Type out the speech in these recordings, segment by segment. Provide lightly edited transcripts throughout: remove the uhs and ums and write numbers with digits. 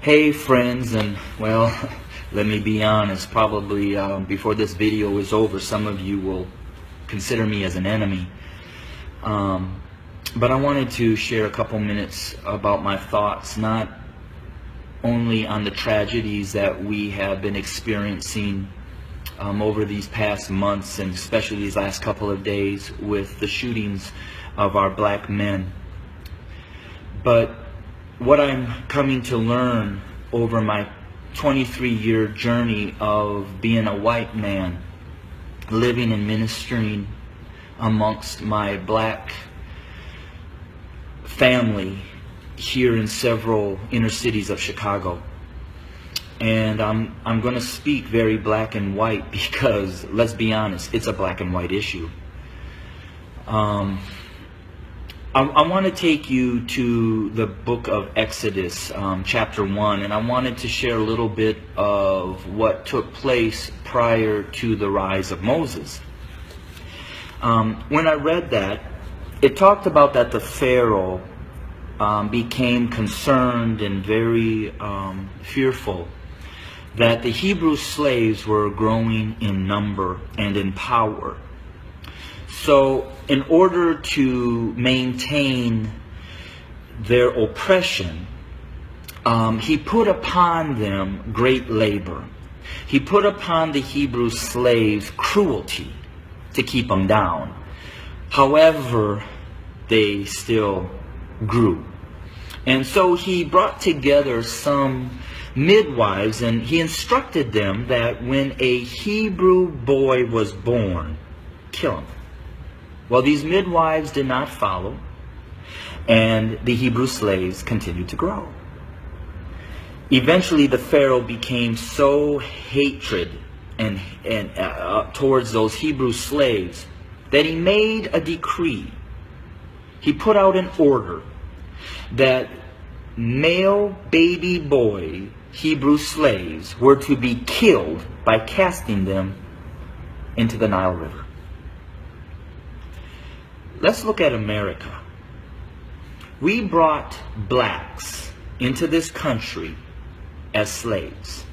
Hey friends, and well, let me be honest, probably before this video is over, some of you will consider me as an enemy. But I wanted to share a couple minutes about my thoughts, not only on the tragedies that we have been experiencing over these past months, and especially these last couple of days with the shootings of our black men, but what I'm coming to learn over my 23-year journey of being a white man, living and ministering amongst my black family here in several inner cities of Chicago. And I'm going to speak very black and white because, let's be honest, it's a black and white issue. I want to take you to the book of Exodus, chapter 1, and I wanted to share a little bit of what took place prior to the rise of Moses. When I read that, it talked about that the Pharaoh became concerned and very fearful that the Hebrew slaves were growing in number and in power. So in order to maintain their oppression, he put upon them great labor. He put upon the Hebrew slaves cruelty to keep them down. However, they still grew. And so he brought together some midwives, and he instructed them that when a Hebrew boy was born, kill him. Well, these midwives did not follow, and the Hebrew slaves continued to grow. Eventually, the Pharaoh became so hatred and towards those Hebrew slaves that he made a decree. He put out an order that male baby boy Hebrew slaves were to be killed by casting them into the Nile River. Let's look at America. We brought blacks into this country as slaves.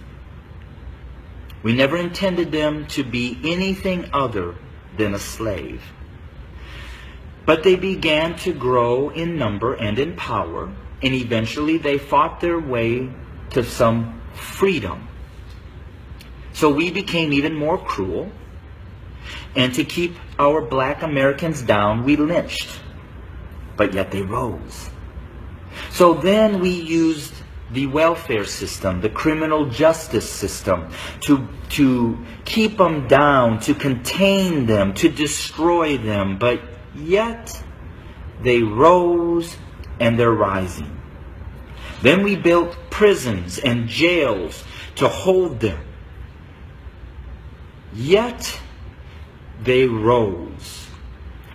We never intended them to be anything other than a slave. But they began to grow in number and in power, and eventually they fought their way to some freedom. So we became even more cruel. And to keep our black Americans down, we lynched. But yet they rose. So then we used the welfare system, the criminal justice system, to keep them down, to contain them, to destroy them. But yet they rose, and they're rising. Then we built prisons and jails to hold them. Yet they rose.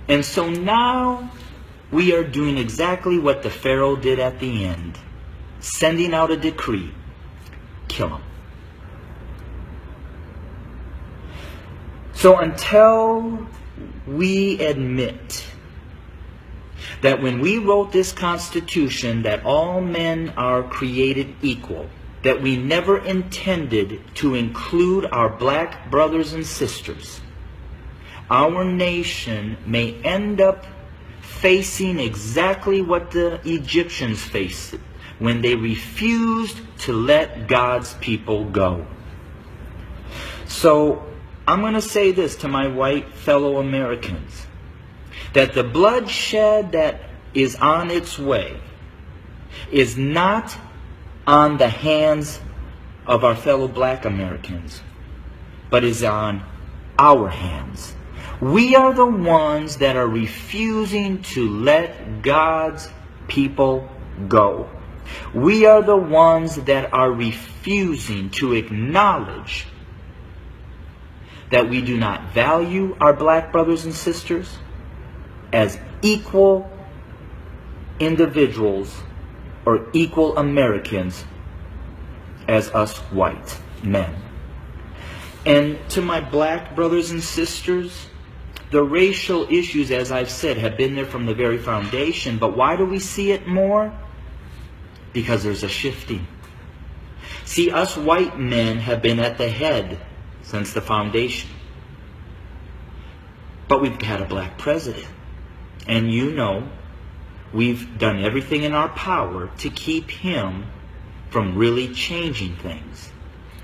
And so now we are doing exactly what the Pharaoh did at the end, sending out a decree: kill them. So until we admit that when we wrote this Constitution that all men are created equal, that we never intended to include our black brothers and sisters, our nation may end up facing exactly what the Egyptians faced when they refused to let God's people go. So I'm going to say this to my white fellow Americans, that the bloodshed that is on its way is not on the hands of our fellow black Americans, but is on our hands. We are the ones that are refusing to let God's people go. We are the ones that are refusing to acknowledge that we do not value our black brothers and sisters as equal individuals or equal Americans as us white men. And to my black brothers and sisters, the racial issues, as I've said, have been there from the very foundation. But why do we see it more? Because there's a shifting. See, us white men have been at the head since the foundation. But we've had a black president. And you know, we've done everything in our power to keep him from really changing things.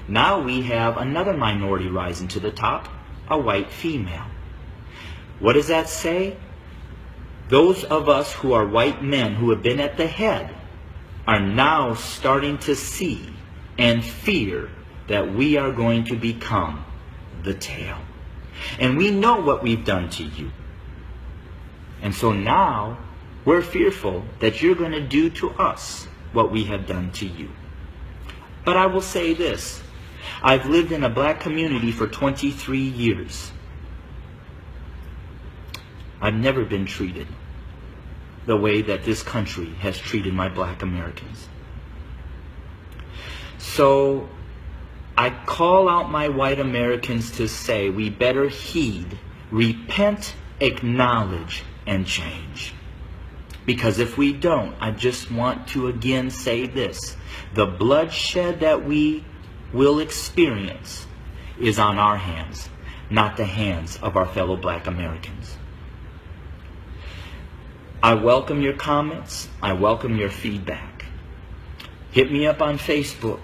Now we have another minority rising to the top, a white female. What does that say? Those of us who are white men who have been at the head are now starting to see and fear that we are going to become the tail. And we know what we've done to you. And so now we're fearful that you're going to do to us what we have done to you. But I will say this. I've lived in a black community for 23 years. I've never been treated the way that this country has treated my black Americans. So I call out my white Americans to say we better heed, repent, acknowledge, and change. Because if we don't, I just want to again say this. The bloodshed that we will experience is on our hands, not the hands of our fellow black Americans. I welcome your comments. I welcome your feedback. Hit me up on Facebook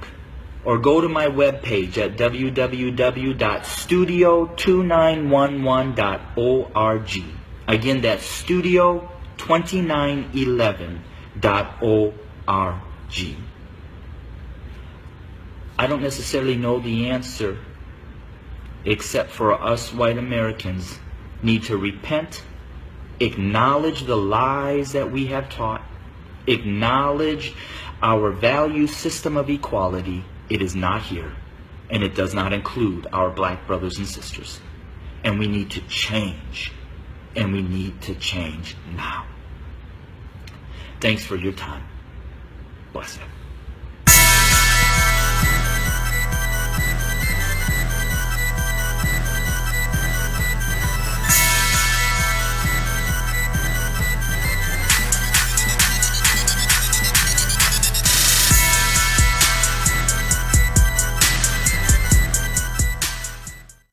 or go to my webpage at www.studio2911.org. Again, that's studio2911.org. I don't necessarily know the answer, except for us white Americans need to repent, acknowledge the lies that we have taught, acknowledge our value system of equality. It is not here, and it does not include our black brothers and sisters. And we need to change, and we need to change now. Thanks for your time. Bless you.